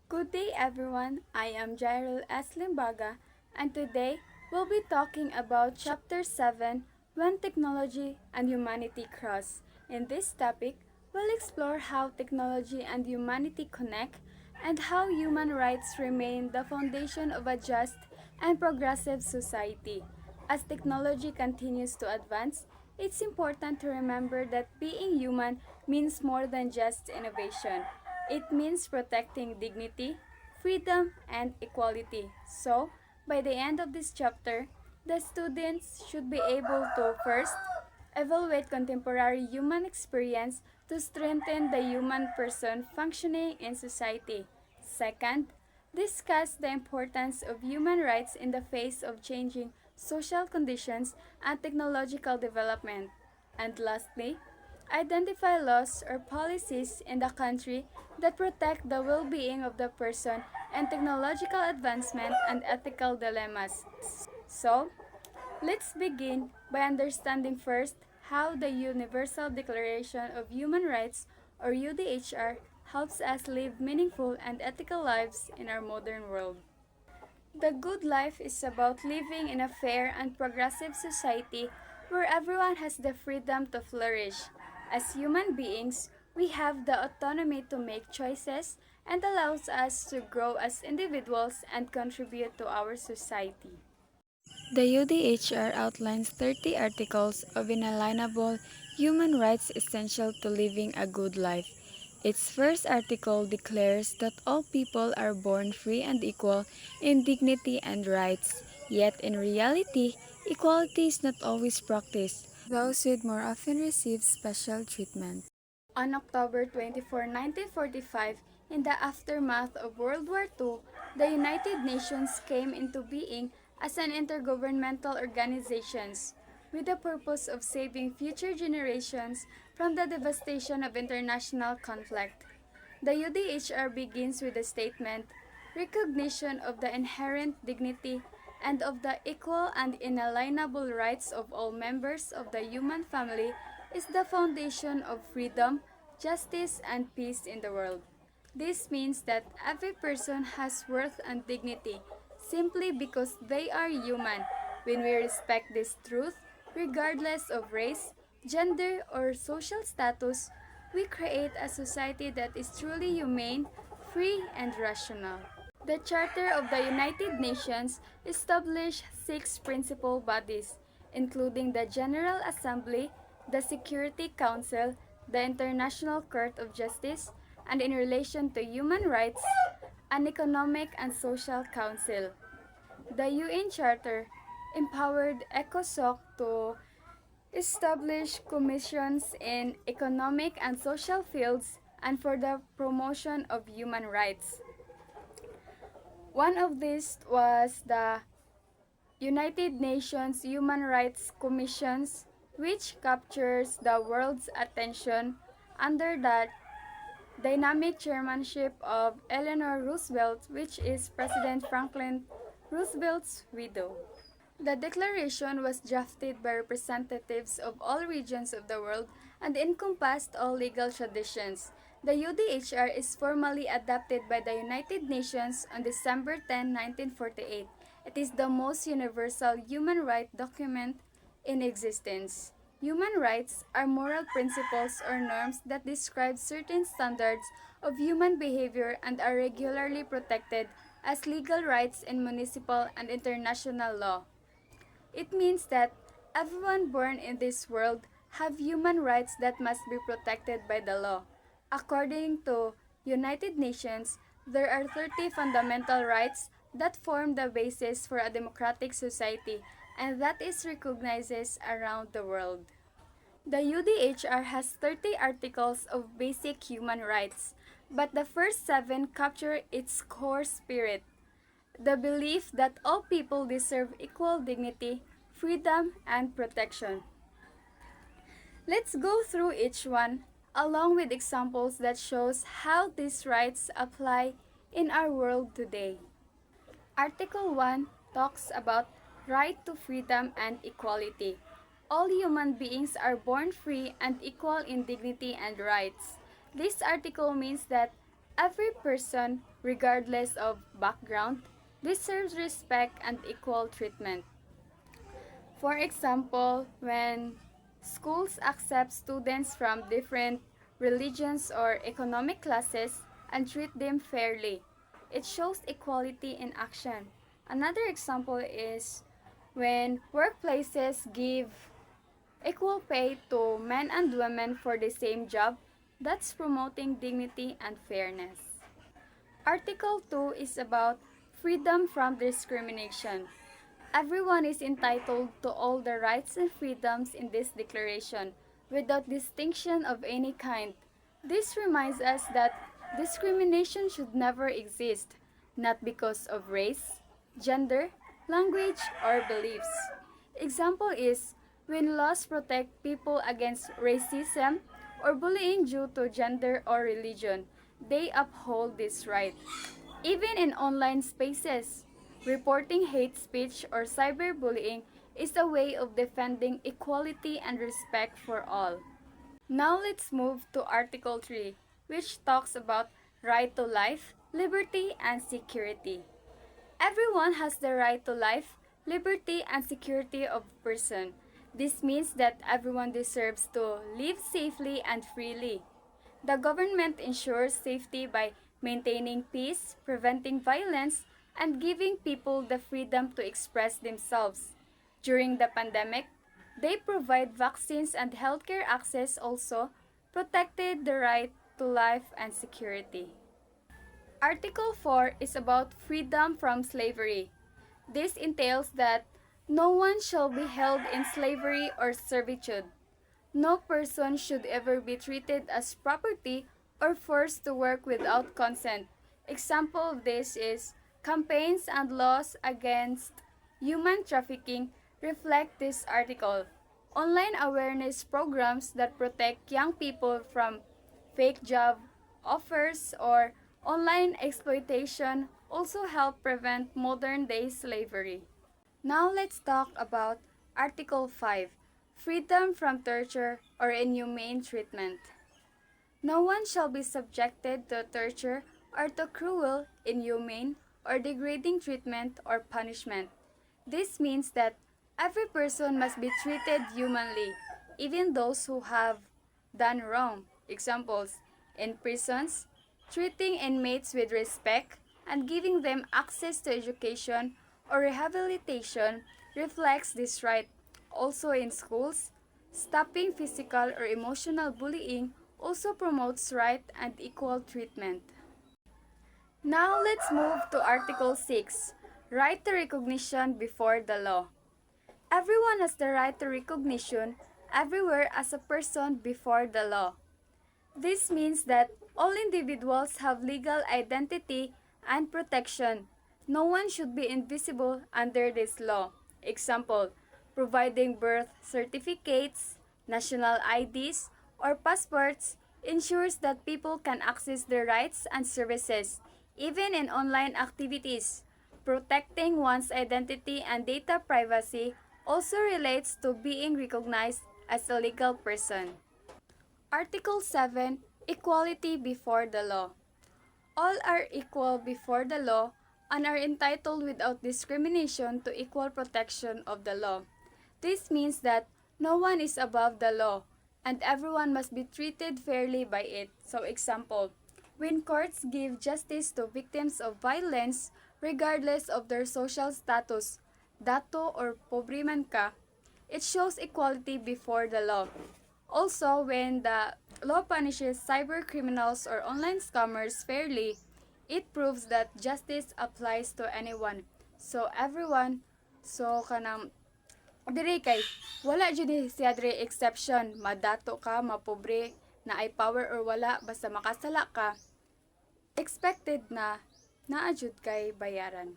Good day everyone, I am Jairul S. Limbaga and today we'll be talking about Chapter 7, When Technology and Humanity Cross. In this topic, we'll explore how technology and humanity connect and how human rights remain the foundation of a just and progressive society. As technology continues to advance, it's important to remember that being human means more than just innovation. It means protecting dignity, freedom, and equality. So, by the end of this chapter, the students should be able to first evaluate contemporary human experience to strengthen the human person functioning in society. Second, discuss the importance of human rights in the face of changing social conditions and technological development. And lastly, identify laws or policies in the country that protect the well-being of the person and technological advancement and ethical dilemmas. So, let's begin by understanding first how the Universal Declaration of Human Rights or UDHR helps us live meaningful and ethical lives in our modern world. The good life is about living in a fair and progressive society where everyone has the freedom to flourish. As human beings, we have the autonomy to make choices and allows us to grow as individuals and contribute to our society. The UDHR outlines 30 articles of inalienable human rights essential to living a good life. Its first article declares that all people are born free and equal in dignity and rights, yet in reality, equality is not always practiced. Those with more often receive special treatment. On October 24, 1945, in the aftermath of World War II, the United Nations came into being as an intergovernmental organization with the purpose of saving future generations from the devastation of international conflict. The UDHR begins with the statement, recognition of the inherent dignity and of the equal and inalienable rights of all members of the human family is the foundation of freedom, justice, and peace in the world. This means that every person has worth and dignity simply because they are human. When we respect this truth, regardless of race, gender, or social status, we create a society that is truly humane, free, and rational. The Charter of the United Nations established six principal bodies, including the General Assembly, the Security Council, the International Court of Justice, and in relation to human rights, an Economic and Social Council. The UN Charter empowered ECOSOC to establish commissions in economic and social fields and for the promotion of human rights. One of these was the United Nations Human Rights Commissions, which captures the world's attention under the dynamic chairmanship of Eleanor Roosevelt, which is President Franklin Roosevelt's widow. The declaration was drafted by representatives of all regions of the world and encompassed all legal traditions. The UDHR is formally adopted by the United Nations on December 10, 1948. It is the most universal human rights document in existence. Human rights are moral principles or norms that describe certain standards of human behavior and are regularly protected as legal rights in municipal and international law. It means that everyone born in this world have human rights that must be protected by the law. According to United Nations, there are 30 fundamental rights that form the basis for a democratic society and that is recognized around the world. The UDHR has 30 articles of basic human rights, but the first 7 capture its core spirit, the belief that all people deserve equal dignity, freedom, and protection. Let's go through each one, along with examples that shows how these rights apply in our world today. Article 1 talks about right to freedom and equality. All human beings are born free and equal in dignity and rights. This article means that Every person, regardless of background, deserves respect and equal treatment. For example, when schools accept students from different religions or economic classes and treat them fairly, it shows equality in action. Another example is when workplaces give equal pay to men and women for the same job, that's promoting dignity and fairness. Article 2 is about freedom from discrimination. Everyone is entitled to all the rights and freedoms in this declaration, without distinction of any kind. This reminds us that discrimination should never exist, not because of race, gender, language, or beliefs. Example is when laws protect people against racism or bullying due to gender or religion, they uphold this right. Even in online spaces, reporting hate speech or cyberbullying is a way of defending equality and respect for all. Now let's move to Article 3, which talks about right to life, liberty, and security. Everyone has the right to life, liberty, and security of person. This means that everyone deserves to live safely and freely. The government ensures safety by maintaining peace, preventing violence, and giving people the freedom to express themselves. During the pandemic, they provide vaccines and healthcare access also protected the right to life and security. Article 4 is about freedom from slavery. This entails that no one shall be held in slavery or servitude. No person should ever be treated as property or forced to work without consent. Example of this is campaigns and laws against human trafficking reflect this article. Online awareness programs that protect young people from fake job offers or online exploitation also help prevent modern-day slavery. Now let's talk about Article 5, freedom from torture or inhumane treatment. No one shall be subjected to torture or to cruel, inhumane, or degrading treatment or punishment. This means that every person must be treated humanly, even those who have done wrong. Examples, in prisons, treating inmates with respect and giving them access to education or rehabilitation reflects this right. Also in schools, stopping physical or emotional bullying also promotes right and equal treatment. Now let's move to Article 6, right to recognition before the law. Everyone has the right to recognition everywhere as a person before the law. This means that all individuals have legal identity and protection. No one should be invisible under this law. Example, providing birth certificates, national IDs, or passports ensures that people can access their rights and services, even in online activities. Protecting one's identity and data privacy also relates to being recognized as a legal person. Article 7, equality before the law. All are equal before the law and are entitled without discrimination to equal protection of the law. This means that no one is above the law and everyone must be treated fairly by it. So example, when courts give justice to victims of violence regardless of their social status, dato or pobre man ka, it shows equality before the law. Also, when the law punishes cyber criminals or online scammers fairly, it proves that justice applies to anyone. So everyone, so kanang diri kay wala jud ni siya diri exception, madato ka, mapobre, na ay power or wala basta makasala ka, expected na naa jud kay bayaran.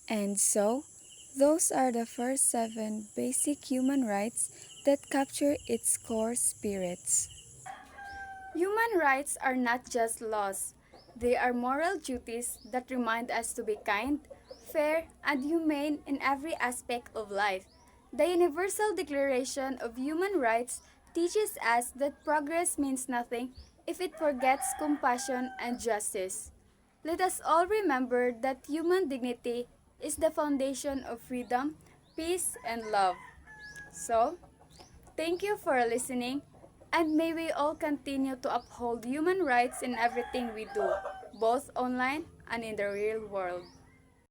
And so, those are the first 7 basic human rights that capture its core spirits. Human rights are not just laws. They are moral duties that remind us to be kind, fair, and humane in every aspect of life. The Universal Declaration of Human Rights teaches us that progress means nothing if it forgets compassion and justice. Let us all remember that human dignity is the foundation of freedom, peace, and love. So, thank you for listening, and may we all continue to uphold human rights in everything we do, both online and in the real world.